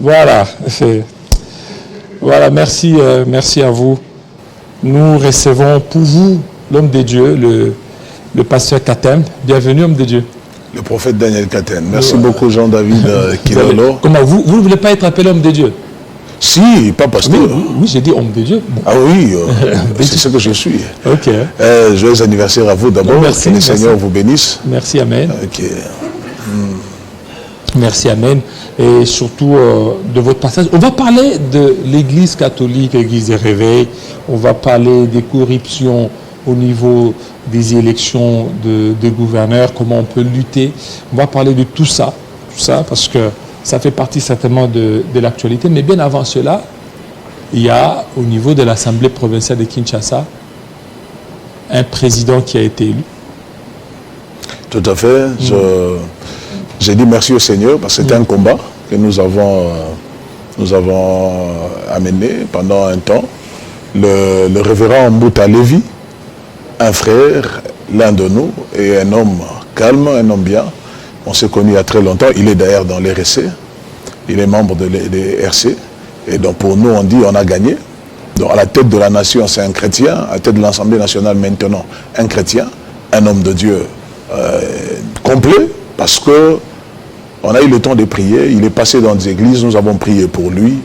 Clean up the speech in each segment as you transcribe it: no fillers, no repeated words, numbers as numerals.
Voilà. Voilà, merci, merci à vous. Nous recevons pour vous l'homme de Dieu, le pasteur Katem. Bienvenue, homme de Dieu. Le prophète Daniel Katem. Merci beaucoup, Jean-David Kilolo. Comment vous ne voulez pas être appelé homme de Dieu? Si, pas pasteur. Oui, j'ai dit homme de Dieu. Bon. Ah oui, c'est ce que je suis. Ok. Joyeux anniversaire à vous d'abord. Merci. Que le Seigneur vous bénisse. Merci, amen. Ok. Merci, amen. Et surtout de votre passage. On va parler de l'Église catholique, l'Église des réveils. On va parler des corruptions au niveau des élections de gouverneurs, comment on peut lutter. On va parler de tout ça parce que ça fait partie certainement de l'actualité. Mais bien avant cela, il y a au niveau de l'Assemblée provinciale de Kinshasa un président qui a été élu. Tout à fait. J'ai dit merci au Seigneur parce que c'était un combat que nous avons amené pendant un temps. Le révérend Mbouta Lévi, un frère, l'un de nous, et un homme calme, un homme bien. On s'est connus il y a très longtemps. Il est d'ailleurs dans l'RC. Il est membre de l'RC. Et donc pour nous, on dit on a gagné. Donc à la tête de la nation, c'est un chrétien. À la tête de l'Assemblée nationale maintenant, un chrétien. Un homme de Dieu complet. Parce que on a eu le temps de prier. Il est passé dans des églises. Nous avons prié pour lui.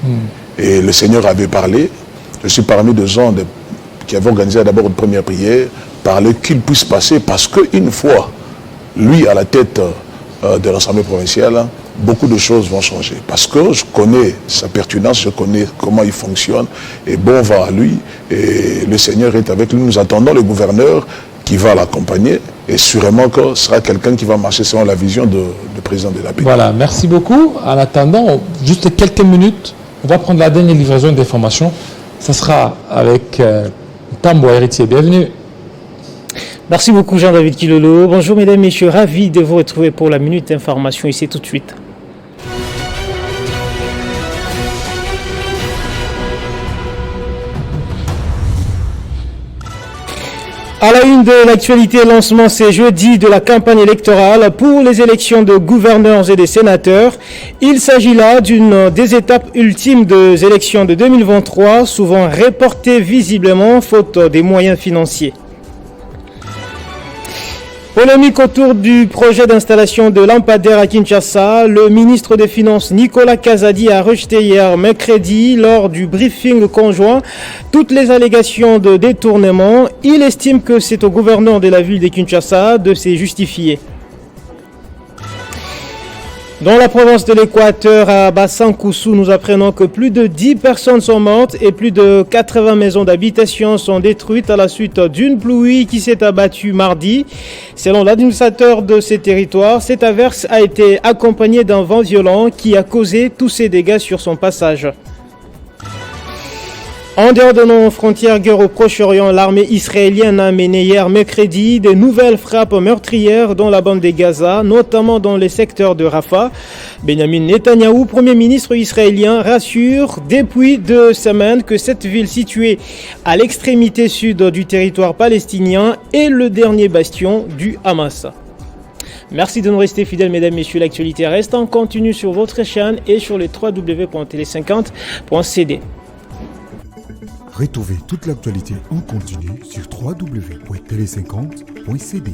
Et le Seigneur avait parlé. Je suis parmi des gens qui avaient organisé d'abord une première prière. Parler qu'il puisse passer. Parce qu'une fois, lui à la tête de l'Assemblée provinciale, beaucoup de choses vont changer. Parce que je connais sa pertinence, je connais comment il fonctionne, et bon va à lui, et le Seigneur est avec lui. Nous attendons le gouverneur qui va l'accompagner, et sûrement que ce sera quelqu'un qui va marcher selon la vision du président de la République. Voilà, merci beaucoup. En attendant, juste quelques minutes, on va prendre la dernière livraison d'informations. Ça sera avec Tambo Héritier. Bienvenue. Merci beaucoup Jean-David Kilolo. Bonjour mesdames, messieurs, ravi de vous retrouver pour la Minute Information ici tout de suite. À la une de l'actualité, lancement ce jeudi de la campagne électorale pour les élections de gouverneurs et de sénateurs. Il s'agit là d'une des étapes ultimes des élections de 2023, souvent reportées visiblement faute des moyens financiers. Polémique autour du projet d'installation de lampadaires à Kinshasa. Le ministre des Finances Nicolas Kazadi a rejeté hier mercredi lors du briefing conjoint toutes les allégations de détournement. Il estime que c'est au gouverneur de la ville de Kinshasa de se justifier. Dans la province de l'Équateur, à Bassankoussou, nous apprenons que plus de 10 personnes sont mortes et plus de 80 maisons d'habitation sont détruites à la suite d'une pluie qui s'est abattue mardi. Selon l'administrateur de ces territoires, cette averse a été accompagnée d'un vent violent qui a causé tous ces dégâts sur son passage. En dehors de nos frontières, guerre au Proche-Orient, l'armée israélienne a mené hier mercredi de nouvelles frappes meurtrières dans la bande de Gaza, notamment dans les secteurs de Rafah. Benjamin Netanyahou, premier ministre israélien, rassure depuis 2 semaines que cette ville située à l'extrémité sud du territoire palestinien est le dernier bastion du Hamas. Merci de nous rester fidèles, mesdames, messieurs. L'actualité reste en continu sur votre chaîne et sur les www.tele50.cd. Retrouvez toute l'actualité en continu sur www.tele50.cd.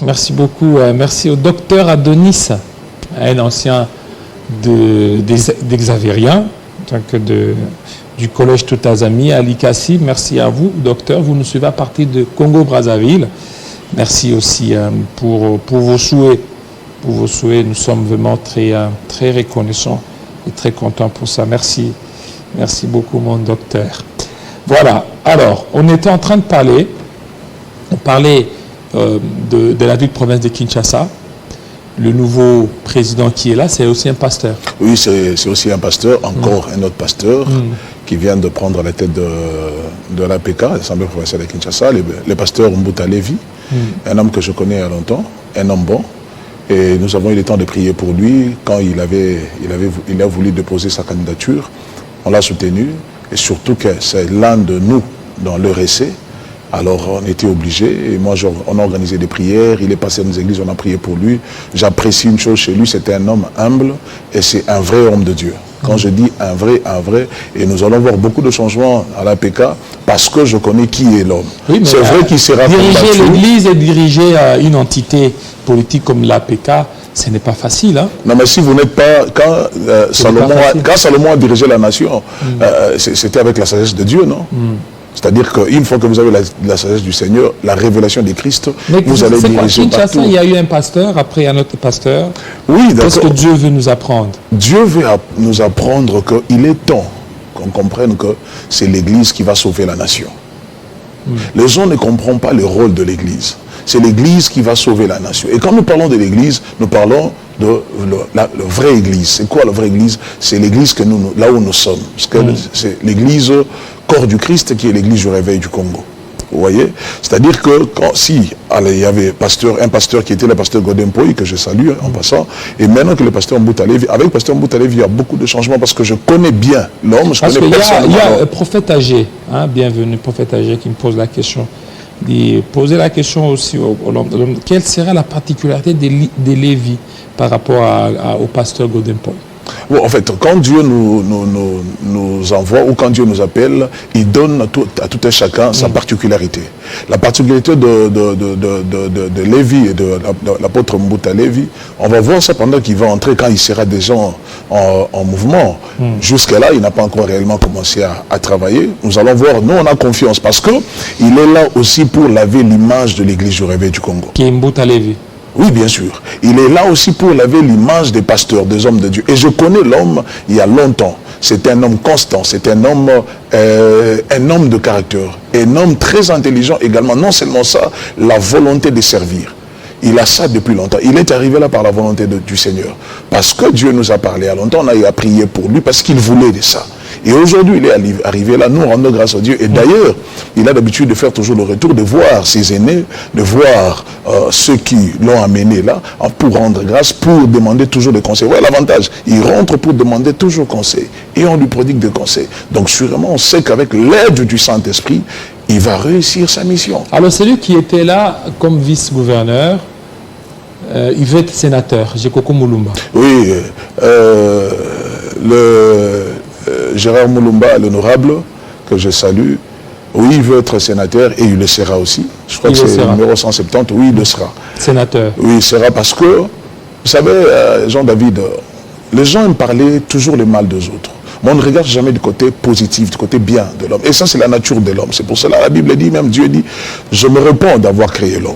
Merci beaucoup. Merci au docteur Adonis, un ancien d'Exavérien, du collège Toutazami à l'ICASI. Merci à vous, docteur. Vous nous suivez à partir de Congo-Brazzaville. Merci aussi pour vos souhaits. Pour vos souhaits, nous sommes vraiment très reconnaissants et très content pour ça. Merci. Merci beaucoup, mon docteur. Voilà. Alors, on était en train de parler de la ville de province de Kinshasa. Le nouveau président qui est là, c'est aussi un pasteur. Oui, c'est aussi un pasteur, encore un autre pasteur qui vient de prendre la tête de l'APK, l'Assemblée provinciale de Kinshasa, le pasteur Mbouta Lévi, un homme que je connais il y a longtemps, un homme bon. Et nous avons eu le temps de prier pour lui quand il a voulu déposer sa candidature. On l'a soutenu et surtout que c'est l'un de nous dans le RC Alors on était obligés, et moi on a organisé des prières, il est passé dans les églises, on a prié pour lui. J'apprécie une chose chez lui, c'était un homme humble et c'est un vrai homme de Dieu. Quand je dis un vrai, et nous allons voir beaucoup de changements à l'APK parce que je connais qui est l'homme. Oui, c'est vrai qu'il sera diriger l'église et diriger une entité politique comme l'APK, ce n'est pas facile. Hein? Non, mais si vous n'êtes pas... Quand Salomon a dirigé la nation, c'était avec la sagesse de Dieu, non? C'est-à-dire qu'une fois que vous avez la sagesse du Seigneur, la révélation de Christ, vous allez diriger partout. Il y a eu un pasteur, après un autre pasteur. Oui, d'accord. Qu'est-ce que Dieu veut nous apprendre? Dieu veut nous apprendre qu'il est temps qu'on comprenne que c'est l'Église qui va sauver la nation. Les gens ne comprennent pas le rôle de l'Église. C'est l'Église qui va sauver la nation. Et quand nous parlons de l'Église, nous parlons de la vraie Église. C'est quoi la vraie Église? C'est l'Église là où nous sommes. C'est l'Église corps du Christ qui est l'Église du réveil du Congo. Vous voyez? C'est-à-dire que il y avait un pasteur qui était le pasteur Godempoy, que je salue en passant, et maintenant que le pasteur Mboutalevi, avec le pasteur Mboutalevi, il y a beaucoup de changements parce que je connais bien l'homme, je connais personnellement. Il y a un prophète âgé, hein, bienvenue, prophète âgé qui me pose la question. Poser la question aussi au l'homme. Quelle sera la particularité des Lévis par rapport au pasteur Godempoy? Bon, en fait, quand Dieu nous envoie ou quand Dieu nous appelle, il donne à tout un chacun sa particularité. La particularité de Lévi et de l'apôtre Mbouta Lévi, on va voir ça pendant qu'il va entrer, quand il sera déjà en mouvement. Jusqu'à là, il n'a pas encore réellement commencé à travailler. Nous allons voir, nous on a confiance parce qu'il est là aussi pour laver l'image de l'Église du réveil du Congo. Qui est Mbouta Lévi? Oui, bien sûr. Il est là aussi pour laver l'image des pasteurs, des hommes de Dieu. Et je connais l'homme il y a longtemps. C'est un homme constant, c'est un homme de caractère. Un homme très intelligent également. Non seulement ça, la volonté de servir. Il a ça depuis longtemps. Il est arrivé là par la volonté du Seigneur. Parce que Dieu nous a parlé à longtemps, on a eu à prier pour lui parce qu'il voulait de ça. Et aujourd'hui, il est arrivé là, nous rendons grâce à Dieu. Et d'ailleurs, il a l'habitude de faire toujours le retour, de voir ses aînés, de voir ceux qui l'ont amené là, pour rendre grâce, pour demander toujours des conseils. Voilà l'avantage. Il rentre pour demander toujours conseil. Et on lui prodigue des conseils. Donc sûrement, on sait qu'avec l'aide du Saint-Esprit, il va réussir sa mission. Alors celui qui était là comme vice-gouverneur, il veut être sénateur, Jekoko Mulumba. Oui, Gérard Mulumba, l'honorable, que je salue, oui, il veut être sénateur et il le sera aussi. Je crois que c'est le numéro 170, oui, il le sera. Sénateur. Oui, il sera parce que, vous savez, Jean-David, les gens aiment parler toujours le mal des autres. Mais on ne regarde jamais du côté positif, du côté bien de l'homme. Et ça, c'est la nature de l'homme. C'est pour cela la Bible dit, même Dieu dit, je me réponds d'avoir créé l'homme.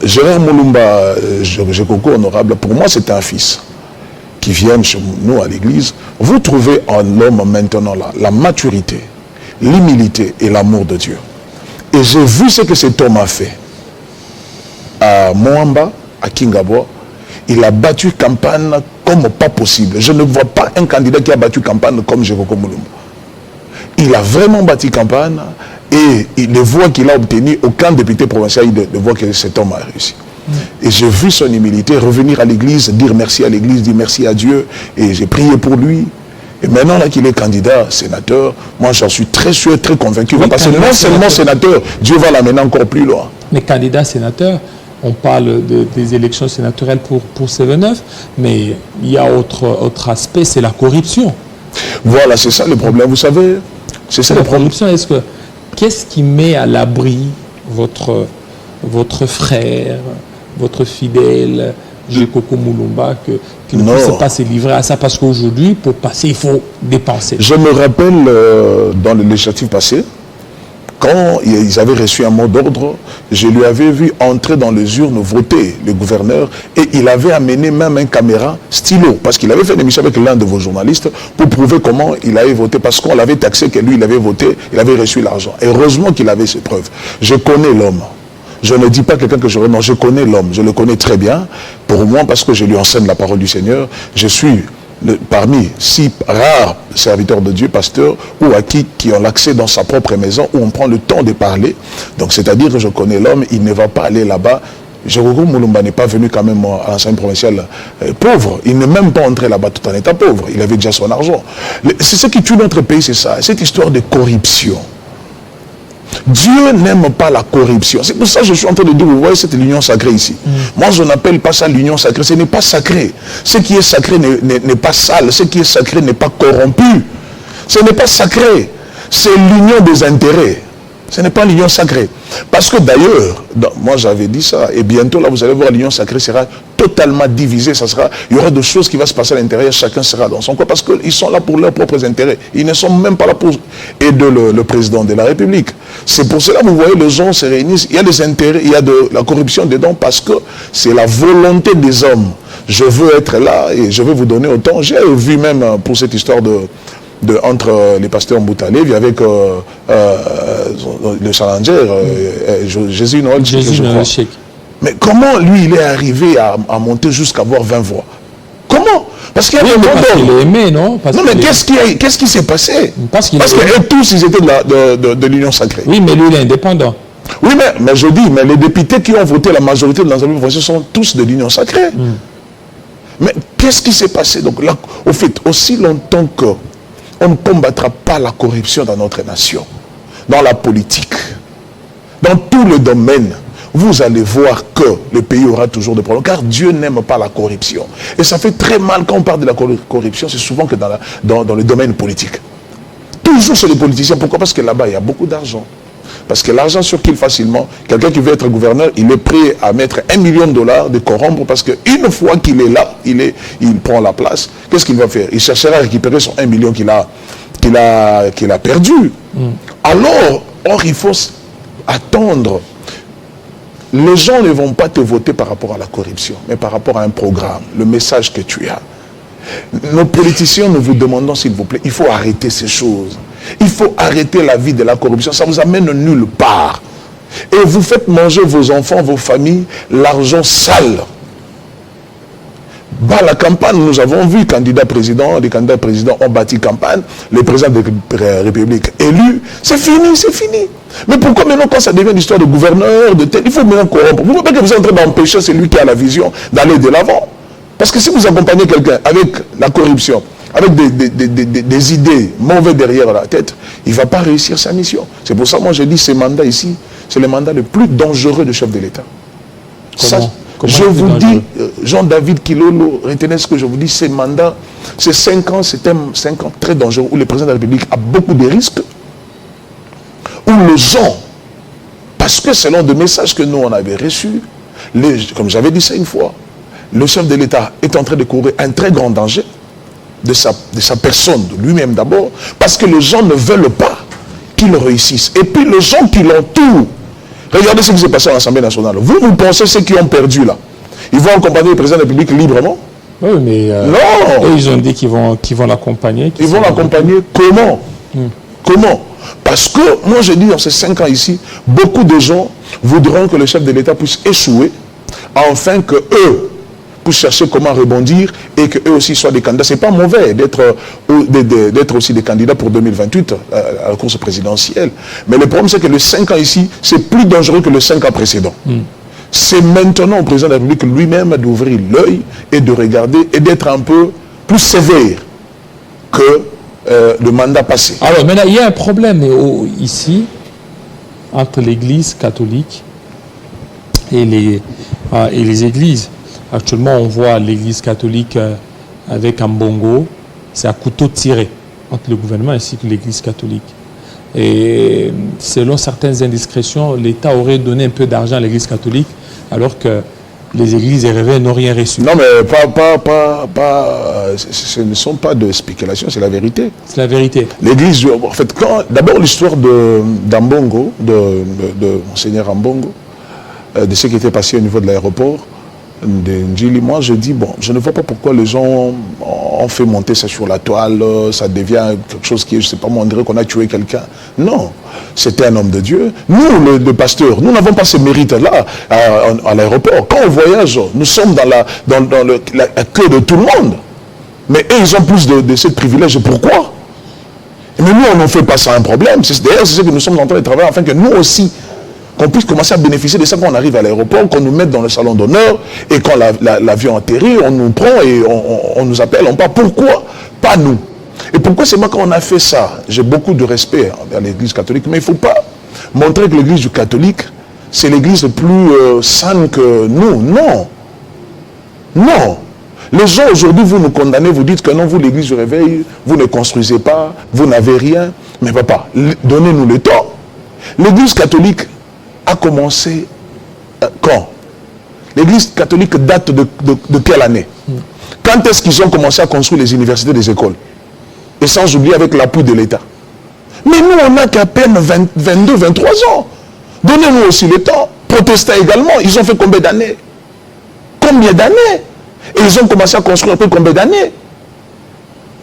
Gérard Mulumba, Jekoko honorable, pour moi, c'est un fils qui vient chez nous à l'église. Vous trouvez en l'homme maintenant là, la maturité, l'humilité et l'amour de Dieu. Et j'ai vu ce que cet homme a fait. À Moamba, à Kingabo, il a battu campagne comme pas possible. Je ne vois pas un candidat qui a battu campagne comme Jekoko Mulumba. Il a vraiment battu campagne et les voix qu'il a obtenues, aucun député provincial ne voit que cet homme a réussi. Et j'ai vu son humilité revenir à l'église, dire merci à l'église, dire merci à Dieu. Et j'ai prié pour lui. Et maintenant là qu'il est candidat, sénateur, moi j'en suis très sûr, très convaincu. Oui, parce que non seulement sénateur, Dieu va l'amener encore plus loin. Mais candidat sénateur, on parle des élections sénatoriales pour C29, mais il y a autre aspect, c'est la corruption. Voilà, c'est ça le problème, vous savez. C'est ça le problème. Corruption, qu'est-ce qui met à l'abri votre frère, votre fidèle Jekoko Mulumba, qui ne puisse pas se livrer à ça, parce qu'aujourd'hui, pour passer, il faut dépenser. Je me rappelle dans le législatif passé, quand ils avaient reçu un mot d'ordre, je lui avais vu entrer dans les urnes voter, le gouverneur, et il avait amené même un caméra stylo, parce qu'il avait fait une émission avec l'un de vos journalistes pour prouver comment il avait voté, parce qu'on l'avait taxé que lui, il avait voté, il avait reçu l'argent. Et heureusement qu'il avait ces preuves. Je connais l'homme. Je ne dis pas quelqu'un que je connais, non, je connais l'homme, je le connais très bien. Pour moi, parce que je lui enseigne la parole du Seigneur, je suis parmi 6 rares serviteurs de Dieu, pasteurs, ou acquis qui ont l'accès dans sa propre maison, où on prend le temps de parler. Donc c'est-à-dire que je connais l'homme, il ne va pas aller là-bas. Jekoko Mulumba n'est pas venu quand même à l'enseignement provincial pauvre. Il n'est même pas entré là-bas tout en étant pauvre. Il avait déjà son argent. C'est ce qui tue notre pays, c'est ça, cette histoire de corruption. Dieu n'aime pas la corruption. C'est pour ça que je suis en train de dire, vous voyez cette union sacrée ici. Moi, je n'appelle pas ça l'union sacrée. Ce n'est pas sacré. Ce qui est sacré n'est pas sale. Ce qui est sacré n'est pas corrompu. Ce n'est pas sacré. C'est l'union des intérêts. Ce n'est pas l'union sacrée. Parce que d'ailleurs, moi j'avais dit ça, et bientôt là vous allez voir, l'union sacrée sera totalement divisée. Il y aura des choses qui vont se passer à l'intérieur, chacun sera dans son coin, parce qu'ils sont là pour leurs propres intérêts. Ils ne sont même pas là pour aider le président de la République. C'est pour cela que vous voyez, les gens se réunissent, il y a des intérêts, il y a de la corruption dedans, parce que c'est la volonté des hommes. Je veux être là et je vais vous donner autant. J'ai vu même pour cette histoire entre les pasteurs Mboutalevi avec le challenger Jésus Noël Cheikh. Mais comment lui il est arrivé à monter jusqu'à avoir 20 voix? Comment? Parce qu'il y a des parce qu'il est aimé, non? Non, mais qu'est-ce qui s'est passé? Parce que tous ils étaient de l'union sacrée. Oui, mais lui il est indépendant. Oui, mais je dis, mais les députés qui ont voté la majorité de l'Assemblée provinciale sont tous de l'union sacrée. Mais qu'est-ce qui s'est passé? Donc là, au fait, aussi longtemps que on ne combattra pas la corruption dans notre nation, dans la politique, dans tous les domaines, vous allez voir que le pays aura toujours des problèmes, car Dieu n'aime pas la corruption. Et ça fait très mal quand on parle de la corruption, c'est souvent que dans le domaine politique. Toujours sur les politiciens. Pourquoi? Parce que là-bas, il y a beaucoup d'argent. Parce que l'argent circule facilement. Quelqu'un qui veut être gouverneur, il est prêt à mettre $1 million de corrompre, parce qu'une fois qu'il est là, il prend la place. Qu'est-ce qu'il va faire? Il cherchera à récupérer son 1 million qu'il a perdu. Alors, il faut attendre. Les gens ne vont pas te voter par rapport à la corruption, mais par rapport à un programme, le message que tu as. Nos politiciens, nous vous demandons, s'il vous plaît, il faut arrêter ces choses. Il faut arrêter la vie de la corruption. Ça ne vous amène nulle part. Et vous faites manger vos enfants, vos familles, l'argent sale. La campagne, nous avons vu les candidats présidents ont bâti campagne, les présidents de la République élus, c'est fini, c'est fini. Mais pourquoi maintenant, quand ça devient l'histoire de gouverneur, de tel, il faut maintenant corrompre? Vous ne voyez pas que vous êtes en train d'empêcher celui qui a la vision d'aller de l'avant? Parce que si vous accompagnez quelqu'un avec la corruption, avec des idées mauvaises derrière la tête, il ne va pas réussir sa mission. C'est pour ça que moi je dis, ces mandats ici, c'est le mandat le plus dangereux du chef de l'État. Je vous dis, Jean-David Kilolo, retenez ce que je vous dis, ces mandats, ces 5 ans, c'est 5 ans très dangereux, où le président de la République a beaucoup de risques, où les gens, parce que selon des messages que nous on avait reçus, comme j'avais dit ça une fois, le chef de l'État est en train de courir un très grand danger de sa personne, de lui-même d'abord, parce que les gens ne veulent pas qu'il réussisse. Et puis les gens qui l'entourent, regardez ce qui s'est passé à l'Assemblée nationale. Vous pensez ceux qui ont perdu là, ils vont accompagner le président de la République librement? Oui, mais non. Ils ont dit qu'ils vont l'accompagner. Ils vont l'accompagner comment? Comment? Parce que, moi je dis, dans ces 5 ans ici, beaucoup de gens voudront que le chef de l'État puisse échouer, afin que eux puissent chercher comment rebondir et qu'eux aussi soient des candidats. Ce n'est pas mauvais d'être aussi des candidats pour 2028 à la course présidentielle. Mais le problème, c'est que les 5 ans ici, c'est plus dangereux que les 5 ans précédents. C'est maintenant au président de la République lui-même d'ouvrir l'œil et de regarder et d'être un peu plus sévère que le mandat passé. Alors maintenant, il y a un problème ici entre l'Église catholique et les églises. Actuellement, on voit l'Église catholique avec un bongo, c'est à couteau tiré entre le gouvernement ainsi que l'Église catholique. Et selon certaines indiscrétions, l'État aurait donné un peu d'argent à l'Église catholique, alors que les églises et réveils n'ont rien reçu. Non, mais ce ne sont pas de spéculations, c'est la vérité. C'est la vérité. L'Église, en fait, d'abord l'histoire d'Ambongo, de Monseigneur Ambongo, de ce qui était passé au niveau de l'aéroport de Njili, moi je dis, bon, je ne vois pas pourquoi les gens ont fait monter ça sur la toile, ça devient quelque chose qui est, je ne sais pas moi, on dirait qu'on a tué quelqu'un. Non, c'était un homme de Dieu. Nous, le pasteur, nous n'avons pas ce mérite-là à l'aéroport. Quand on voyage, nous sommes dans la queue de tout le monde. Mais eux, ils ont plus de ce privilège. Pourquoi? Mais nous, on n'en fait pas ça un problème. D'ailleurs, c'est ce que nous sommes en train de travailler, afin que nous aussi, qu'on puisse commencer à bénéficier de ça quand on arrive à l'aéroport, qu'on nous mette dans le salon d'honneur, et quand l'avion atterrit, on nous prend et on nous appelle, on parle. Pourquoi pas nous? Et pourquoi c'est moi quand on a fait ça? J'ai beaucoup de respect envers l'Église catholique, mais il ne faut pas montrer que l'église du catholique, c'est l'église plus saine que nous. Non. Non. Les gens aujourd'hui, vous nous condamnez, vous dites que non, vous, l'église du réveil, vous ne construisez pas, vous n'avez rien. Mais papa, donnez-nous le temps. L'église catholique a commencé quand? L'église catholique date de quelle année? Quand est-ce qu'ils ont commencé à construire les universités, les écoles? Et sans oublier avec l'appui de l'État. Mais nous, on n'a qu'à peine 22, 23 ans. Donnez-nous aussi le temps. Protestants également, ils ont fait combien d'années? Combien d'années? Et ils ont commencé à construire après combien d'années?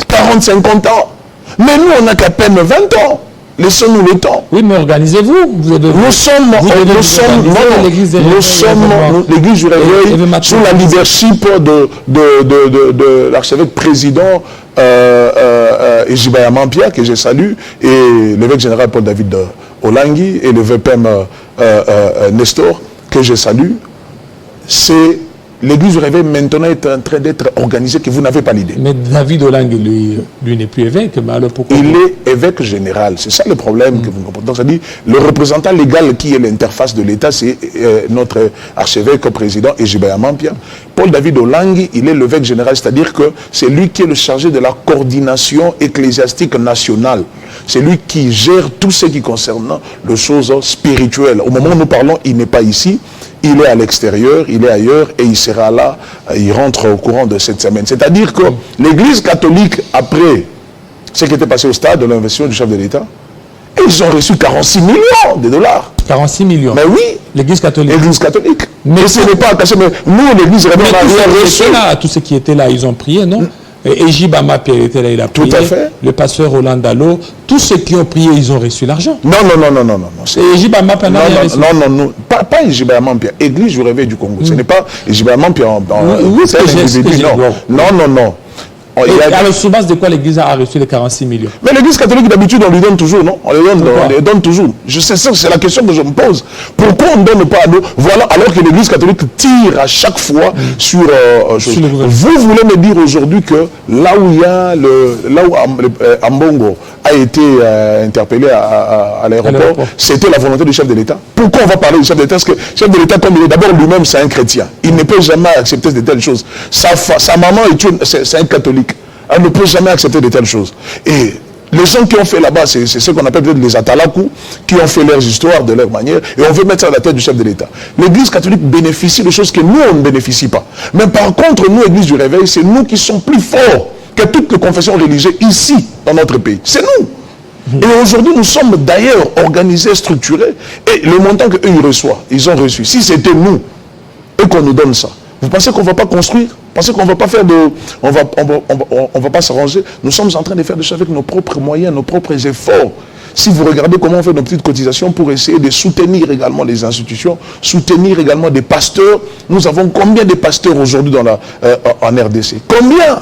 40, 50 ans. Mais nous, on n'a qu'à peine 20 ans. Laissons-nous le temps. Oui, mais organisez-vous. Nous sommes l'église du réveil sous la leadership de l'archevêque président Ejibaya Mampia, que je salue, et l'évêque général Paul-David Olangui, et le VPM Nestor, que je salue. C'est l'église du réveil maintenant est en train d'être organisée, que vous n'avez pas l'idée. Mais David Olangui, lui n'est plus évêque, mais alors pourquoi? Il est évêque général. C'est ça le problème que vous comprenez. Donc, c'est-à-dire, le représentant légal qui est l'interface de l'État, c'est notre archevêque président Ejibaya Mampia. Paul-David Olangui, il est l'évêque général, c'est-à-dire que c'est lui qui est le chargé de la coordination ecclésiastique nationale. C'est lui qui gère tout ce qui concerne les choses spirituelles. Au moment où nous parlons, il n'est pas ici. Il est à l'extérieur, il est ailleurs et il sera là, il rentre au courant de cette semaine. C'est-à-dire que l'église catholique, après ce qui était passé au stade de l'investition du chef de l'État, ils ont reçu 46 millions de dollars. 46 millions. Mais oui. L'église catholique. L'église catholique. Mais ce n'est pas caché, mais nous, l'église, on a rien reçu. Tous ceux qui étaient là, ils ont prié, non? Ejibaya Mampia était là, il a prié. Tout à fait. Le pasteur Roland Dallot, tous ceux qui ont prié, ils ont reçu l'argent. Non. Et Ejibaya Mampia n'a rien reçu. Non. Pas Ejibaya Mampia. Église du réveil du Congo. Ce n'est pas Ejibaya Mampia. Non. Alors, sur base de quoi l'église a reçu les 46 millions? Mais l'église catholique, d'habitude, on lui donne toujours, non? On les donne toujours. Je sais ça, c'est la question que je me pose. Pourquoi on ne donne pas à nous? Voilà, alors que l'église catholique tire à chaque fois sur le gouvernement. Vous voulez me dire aujourd'hui que là où Ambongo a été interpellé à l'aéroport, c'était la volonté du chef de l'État? Pourquoi on va parler du chef de l'État? Parce que le chef de l'État, comme il est d'abord lui-même, c'est un chrétien. Il ne peut jamais accepter de telles choses. Sa maman c'est un catholique. Elle ne peut jamais accepter de telles choses. Et les gens qui ont fait là-bas, c'est ce qu'on appelle peut-être les Atalakou, qui ont fait leurs histoires de leur manière, et on veut mettre ça à la tête du chef de l'État. L'église catholique bénéficie de choses que nous, on ne bénéficie pas. Mais par contre, nous, l'église du réveil, c'est nous qui sommes plus forts que toutes les confessions religieuses ici, dans notre pays. C'est nous. Et aujourd'hui, nous sommes d'ailleurs organisés, structurés, et le montant qu'eux, ils ont reçu. Si c'était nous, et qu'on nous donne ça, vous pensez qu'on ne va pas construire? Vous pensez qu'on ne va pas faire de... On va pas s'arranger? Nous sommes en train de faire des choses avec nos propres moyens, nos propres efforts. Si vous regardez comment on fait nos petites cotisations pour essayer de soutenir également les institutions, soutenir également des pasteurs. Nous avons combien de pasteurs aujourd'hui en RDC? Combien?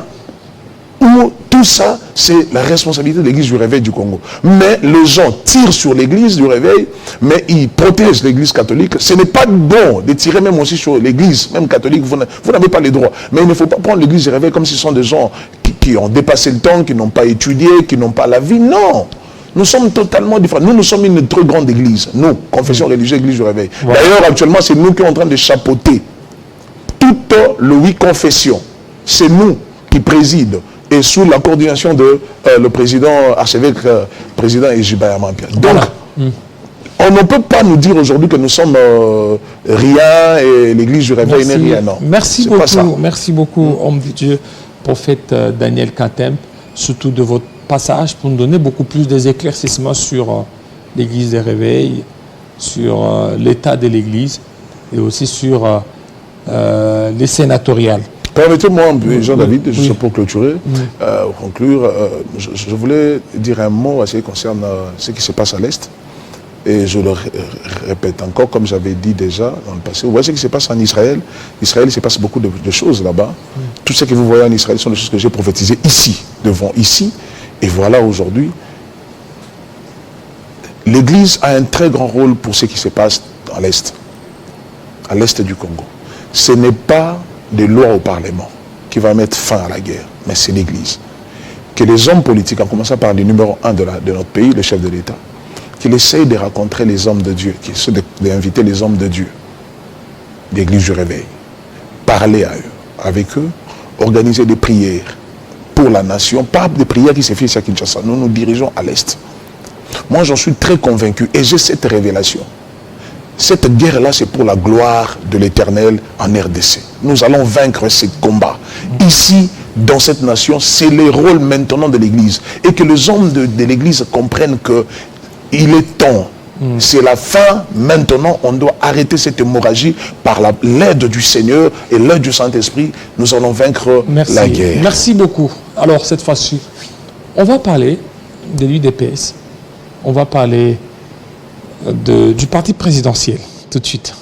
Tout ça, c'est la responsabilité de l'église du réveil du Congo. Mais les gens tirent sur l'église du réveil, mais ils protègent l'église catholique. Ce n'est pas bon de tirer même aussi sur l'église, même catholique, vous n'avez pas les droits. Mais il ne faut pas prendre l'église du réveil comme si ce sont des gens qui ont dépassé le temps, qui n'ont pas étudié, qui n'ont pas la vie. Non! Nous sommes totalement différents. Nous sommes une très grande église. Nous, confession religieuse, église du réveil. Ouais. D'ailleurs, actuellement, c'est nous qui sommes en train de chapeauter toutes les 8 confessions. C'est nous qui présidons. Et sous la coordination de le président archevêque, président Ejibaya Mampia. Donc, on ne peut pas nous dire aujourd'hui que nous sommes rien et l'église du réveil n'est rien. Non. Merci beaucoup, homme de Dieu, prophète Daniel Katem, surtout de votre passage pour nous donner beaucoup plus d'éclaircissements sur l'église des réveils, sur l'état de l'église et aussi sur les sénatoriales. Permettez-moi, Jean-David, juste pour clôturer, conclure, je voulais dire un mot à ce qui concerne ce qui se passe à l'Est. Et je le répète encore, comme j'avais dit déjà dans le passé. Vous voyez ce qui se passe en Israël. Israël, il se passe beaucoup de choses là-bas. Tout ce que vous voyez en Israël sont des choses que j'ai prophétisées ici, devant ici. Et voilà aujourd'hui, l'Église a un très grand rôle pour ce qui se passe à l'Est du Congo. Ce n'est pas des lois au Parlement qui va mettre fin à la guerre, mais c'est l'Église. Que les hommes politiques, en commençant par le numéro 1 de notre pays, le chef de l'État, qu'il essaye de rencontrer les hommes de Dieu, qu'il essaie d'inviter les hommes de Dieu, l'église du réveil, parler à eux, avec eux, organiser des prières pour la nation, pas des prières qui se font ici à Kinshasa. Nous nous dirigeons à l'Est. Moi, j'en suis très convaincu et j'ai cette révélation. Cette guerre-là, c'est pour la gloire de l'Éternel en RDC. Nous allons vaincre ces combats. Ici, dans cette nation, c'est le rôle maintenant de l'Église. Et que les hommes de l'Église comprennent qu'il est temps. C'est la fin. Maintenant, on doit arrêter cette hémorragie par l'aide du Seigneur et l'aide du Saint-Esprit. Nous allons vaincre la guerre. Merci beaucoup. Alors, cette fois-ci, on va parler de l'UDPS. On va parler du parti présidentiel, tout de suite.